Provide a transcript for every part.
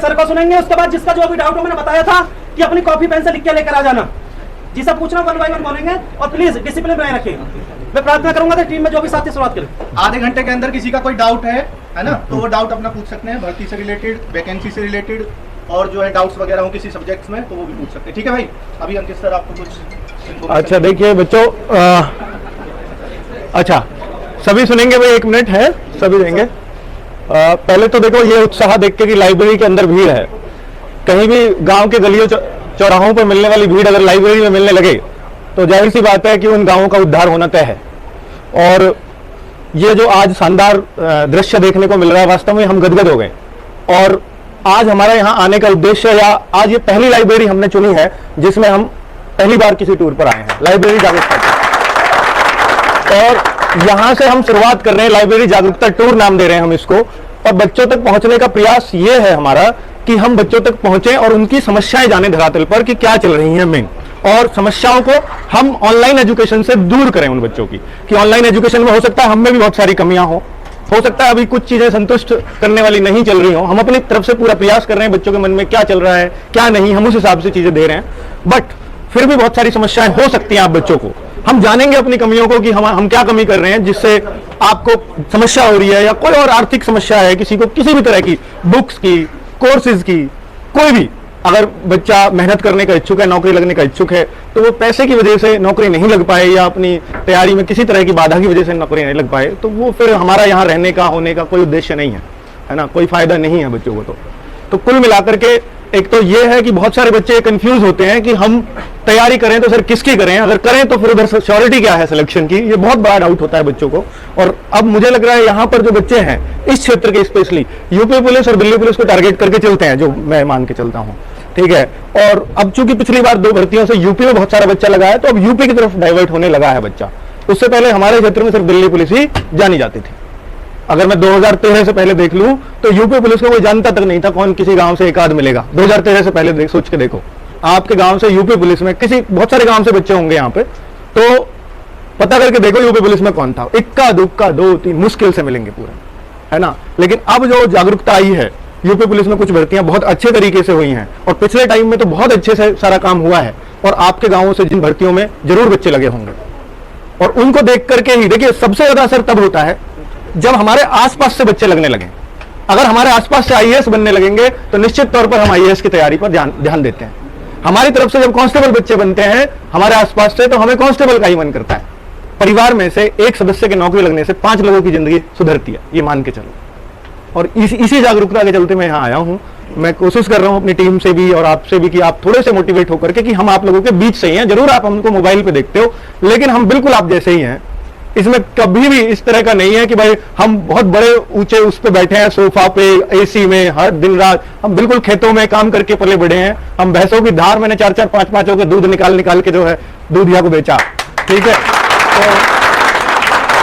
Sir को सुनेंगे, उसके बाद जिसका जो भी डाउट हो, मैंने बताया था कि अपनी कॉपी पेन से लिख के लेकर आ जाना। जिसे पूछना 1 बाय 1 बोलेंगे और प्लीज डिसिप्लिन बनाए रखिएगा। मैं प्रार्थना करूंगा कि टीम में जो भी साथी शुरुआत करें। आधे घंटे के अंदर किसी का कोई डाउट है ना, तो वो डाउट अपना पूछ सकते हैं, भर्ती से रिलेटेड, वैकेंसी से रिलेटेड, और जो है डाउट्स वगैरह हो किसी सब्जेक्ट्स में तो वो भी पूछ सकते हैं। ठीक है भाई, अभी अंकित सर आपको कुछ। अच्छा देखिए बच्चों, अच्छा सभी सुनेंगे भाई, 1 मिनट है, सभी देंगे। पहले तो देखो ये उत्साह देख के कि लाइब्रेरी के अंदर भीड़ है। कहीं भी गांव के गलियों चौराहों पर मिलने वाली भीड़ अगर लाइब्रेरी में मिलने लगे तो जाहिर सी बात है कि उन गांवों का उद्धार होना तय है। और ये जो आज शानदार दृश्य देखने को मिल रहा है, वास्तव में हम गदगद हो गए। और आज हमारा यहाँ आने का उद्देश्य, या आज ये पहली लाइब्रेरी हमने चुनी है जिसमें हम पहली बार किसी टूर पर आए हैं, लाइब्रेरी जागरूकता। और यहाँ से हम शुरुआत कर रहे हैं, लाइब्रेरी जागरूकता टूर नाम दे रहे हैं हम इसको। और बच्चों तक पहुंचने का प्रयास ये है हमारा कि हम बच्चों तक पहुंचे और उनकी समस्याएं जाने धरातल पर कि क्या चल रही हैं मेन, और समस्याओं को हम ऑनलाइन एजुकेशन से दूर करें उन बच्चों की। कि ऑनलाइन एजुकेशन में हो सकता है हम में भी बहुत सारी कमियां हो सकता है अभी कुछ चीजें संतुष्ट करने वाली नहीं चल रही हो। हम अपनी तरफ से पूरा प्रयास कर रहे हैं, बच्चों के मन में क्या चल रहा है क्या नहीं, हम उस हिसाब से चीजें दे रहे हैं। बट फिर भी बहुत सारी समस्याएं हो सकती हैं आप बच्चों को। हम जानेंगे अपनी कमियों को कि हम क्या कमी कर रहे हैं जिससे आपको समस्या हो रही है, या कोई और आर्थिक समस्या है, किसी को किसी भी तरह की, बुक्स की, कोर्सेज की, कोई भी। अगर बच्चा मेहनत करने का इच्छुक है, नौकरी लगने का इच्छुक है, तो वो पैसे की वजह से नौकरी नहीं लग पाए या अपनी तैयारी में किसी तरह की बाधा की वजह से नौकरी नहीं लग पाए, तो वो फिर हमारा यहाँ रहने का, होने का कोई उद्देश्य नहीं है ना, कोई फायदा नहीं है बच्चों को। तो कुल मिलाकर के एक तो ये है कि बहुत सारे बच्चे कंफ्यूज होते हैं कि हम तैयारी करें तो सर किसकी करें, अगर करें तो फिर उधर श्योरिटी क्या है सिलेक्शन की, ये बहुत बड़ा डाउट होता है बच्चों को। और अब मुझे लग रहा है यहाँ पर जो बच्चे हैं इस क्षेत्र के, स्पेशली यूपी पुलिस और दिल्ली पुलिस को टारगेट करके चलते हैं, जो मैं मान के चलता हूँ, ठीक है। और अब चूंकि पिछली बार 2 भर्तियों से यूपी में बहुत सारा बच्चा लगा है, तो अब यूपी की तरफ डाइवर्ट होने लगा है बच्चा। उससे पहले हमारे क्षेत्र में सिर्फ दिल्ली पुलिस ही जानी जाती थी। अगर मैं 2013 से पहले देख लूं तो यूपी पुलिस को कोई जानता तक नहीं था, कौन किसी गांव से एक आध मिलेगा। 2013 से पहले सोच के देखो, आपके गांव से यूपी पुलिस में किसी, बहुत सारे गांव से बच्चे होंगे यहाँ पे, तो पता करके देखो यूपी पुलिस में कौन था। इक्का दुक्का 2-3 मुश्किल से मिलेंगे पूरे, है ना। लेकिन अब जो जागरूकता आई है, यूपी पुलिस में कुछ भर्तियां बहुत अच्छे तरीके से हुई हैं, और पिछले टाइम में तो बहुत अच्छे से सारा काम हुआ है। और आपके गांवों से जिन भर्तियों में जरूर बच्चे लगे होंगे, और उनको देख करके ही, देखिए सबसे ज्यादा असर तब होता है जब हमारे आसपास से बच्चे लगने लगे। अगर हमारे आसपास से आईएएस बनने लगेंगे तो निश्चित तौर पर हम आईएएस की तैयारी पर ध्यान देते हैं। हमारी तरफ से जब कांस्टेबल बच्चे बनते हैं हमारे आसपास से, तो हमें कांस्टेबल का ही मन करता है। परिवार में से एक सदस्य की नौकरी लगने से 5 लोगों की जिंदगी सुधरती है, ये मान के चलो। और इसी जागरूकता के चलते मैं यहाँ आया हूँ। मैं कोशिश कर रहा हूँ अपनी टीम से भी और आपसे भी कि आप थोड़े से मोटिवेट होकर के कि हम आप लोगों के बीच से ही हैं। जरूर आप हमको मोबाइल पे देखते हो, लेकिन हम बिल्कुल आप जैसे ही हैं। इसमें कभी भी इस तरह का नहीं है कि भाई हम बहुत बड़े ऊंचे उस पे बैठे हैं, सोफा पे, एसी में, हर दिन रात। हम बिल्कुल खेतों में काम करके पले बड़े हैं। हम भैंसों की धार, मैंने 4-4, 5-5 के दूध निकाल के जो है दूधिया को बेचा, ठीक है।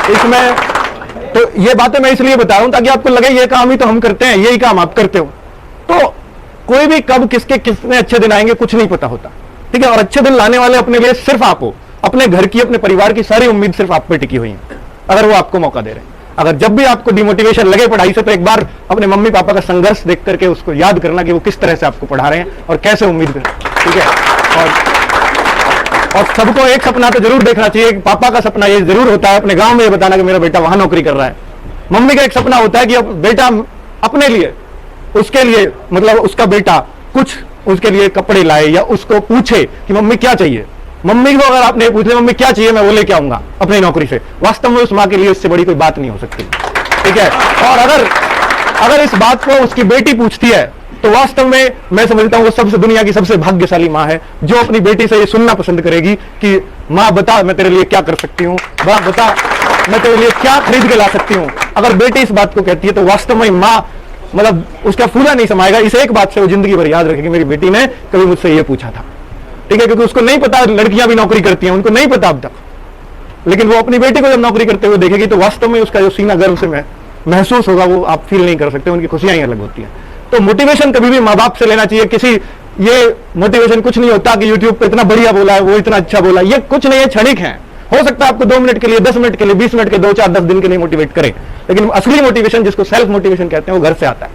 तो इसमें तो ये बातें मैं इसलिए बता रहा हूं ताकि आपको लगे ये काम ही तो हम करते हैं, यही काम आप करते हो। तो कोई भी कब किसके कितने अच्छे दिन आएंगे कुछ नहीं पता होता, ठीक है। और अच्छे दिन लाने वाले अपने लिए सिर्फ आप हो। अपने घर की, अपने परिवार की सारी उम्मीद सिर्फ आप पे टिकी हुई है, अगर वो आपको मौका दे रहे हैं। अगर जब भी आपको डिमोटिवेशन लगे पढ़ाई से, तो एक बार अपने मम्मी पापा का संघर्ष देख करके उसको याद करना कि वो किस तरह से आपको पढ़ा रहे हैं और कैसे उम्मीद कर, ठीक है। और सबको एक सपना तो जरूर देखना चाहिए। पापा का सपना ये जरूर होता है अपने गांव में ये बताना कि मेरा बेटा वहां नौकरी कर रहा है। मम्मी का एक सपना होता है कि बेटा अपने लिए, उसके लिए, मतलब उसका बेटा कुछ उसके लिए कपड़े लाए, या उसको पूछे कि मम्मी क्या चाहिए। मम्मी को अगर आपने पूछ लिया मम्मी क्या चाहिए, मैं वो लेके आऊंगा अपनी नौकरी से, वास्तव में उस माँ के लिए इससे बड़ी कोई बात नहीं हो सकती, ठीक है। और अगर इस बात को उसकी बेटी पूछती है तो वास्तव में मैं समझता हूँ वो सबसे, दुनिया की सबसे भाग्यशाली माँ है, जो अपनी बेटी से ये सुनना पसंद करेगी कि माँ बता मैं तेरे लिए क्या कर सकती हूँ, माँ बता मैं तेरे लिए क्या खरीद के ला सकती हूँ। अगर बेटी इस बात को कहती है तो वास्तव में माँ, मतलब उसका फूला नहीं समाएगा। इस एक बात से वो जिंदगी भर याद रखेगी मेरी बेटी ने कभी मुझसे ये पूछा था, ठीक है। क्योंकि उसको नहीं पता, लड़कियां भी नौकरी करती हैं, उनको नहीं पता अब तक, लेकिन वो अपनी बेटी को जब नौकरी करते हुए देखेगी तो वास्तव में उसका जो सीना गर्व से महसूस होगा वो आप फील नहीं कर सकते। उनकी खुशियां ही अलग होती हैं। तो मोटिवेशन कभी भी माँ बाप से लेना चाहिए। किसी ये मोटिवेशन कुछ नहीं होता कि यूट्यूब पे इतना बढ़िया बोला है, वो इतना अच्छा बोला, ये कुछ नहीं है, क्षणिक है। हो सकता है आपको 2 मिनट के लिए, 10 मिनट के लिए, 20 मिनट के, 2, 4, 10 दिन के लिए मोटिवेट करे, लेकिन असली मोटिवेशन जिसको सेल्फ मोटिवेशन कहते हैं वो घर से आता है,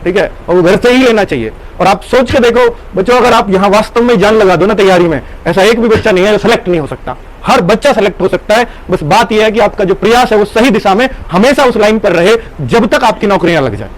ठीक है, और वो घर से ही लेना चाहिए। और आप सोच के देखो बच्चों, अगर आप यहाँ वास्तव में जान लगा दो ना तैयारी में, ऐसा एक भी बच्चा नहीं है जो सेलेक्ट नहीं हो सकता, हर बच्चा सेलेक्ट हो सकता है। बस बात यह है कि आपका जो प्रयास है वो सही दिशा में हमेशा उस लाइन पर रहे जब तक आपकी नौकरियां लग जाए।